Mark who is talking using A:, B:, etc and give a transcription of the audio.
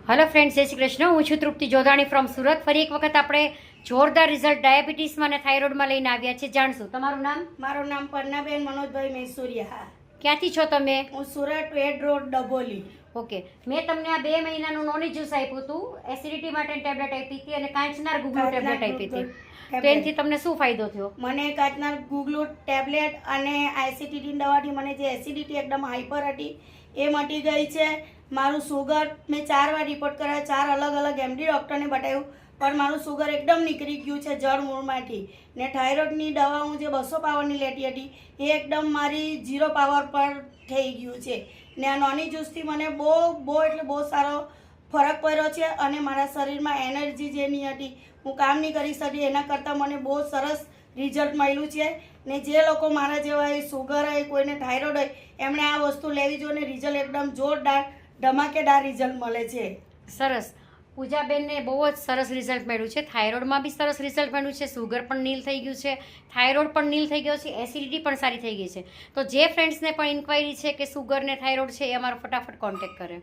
A: Hello friends, જય શ્રી કૃષ્ણ. હું છું તૃપ્તિ જોધાણી ફ્રોમ સુરત. ફરી એક વખત આપણે જોરદાર રિઝલ્ટ ડાયાબિટીસમાં અને થાઇરોઇડમાં લઈને આવ્યા છે. જાણશું તમારું નામ?
B: મારું નામ પન્નાબેન મનોજભાઈ મૈસુરિયા.
A: ક્યાંથી છો તમે?
B: હું સુરત વેડ રોડ ડભોલી.
A: ઓકે, મેં તમને આ 2 મહિનાનું નોની જ્યુસ આપ્યું હતું. એસિડિટી માટે ટેબ્લેટ આપી હતી અને કાંચનાર ગુગળુ ટેબ્લેટ આપી હતી. તો એનાથી તમને શું ફાયદો થયો?
B: મને કાચનાર ગુગળુ ટેબ્લેટ અને એસિડિટીની દવાથી મને જે એસિડિટી એકદમ હાઈપર હતી એ મટી ગઈ છે. મારું સુગર મેં 4 વાર રિપોર્ટ કરાયો, 4 અલગ અલગ એમડી ડૉક્ટરને બતાવ્યું, પણ મારું સુગર એકદમ નીકળી ગયું છે જળ મૂળમાંથી. ને થાઇરોઇડની દવા હું જે 200 પાવરની લેતી હતી એ એકદમ મારી 0 પાવર પર થઈ ગયું છે. ને આ નોની જ્યુસથી મને બહુ સારો ફરક પડ્યો છે અને મારા શરીરમાં એનર્જી જે નહીં હતી, હું કામ નહીં કરી શકી, એના કરતાં મને બહુ સરસ રિઝલ્ટ મળ્યું છે. ને જે લોકો મારા જેવા હોય, સુગર હોય, કોઈને થાઇરોઇડ હોય, એમણે આ વસ્તુ લેવી જોઈએ. રિઝલ્ટ એકદમ જોરદાર ધમાકેદાર રિઝલ્ટ મળે છે.
A: સરસ. પૂજાબેનને બહુ જ સરસ રિઝલ્ટ મળ્યું છે. થાઇરોઇડમાં બી સરસ રિઝલ્ટ મળ્યું છે. સુગર પણ નીલ થઈ ગયું છે, થાઇરોઇડ પણ નીલ થઈ ગયો છે, એસિડિટી પણ સારી થઈ ગઈ છે. તો જે ફ્રેન્ડ્સને પણ ઇન્ક્વાયરી છે કે સુગર ને થાઇરોઇડ છે, એ અમારો ફટાફટ કોન્ટેક્ટ કરે.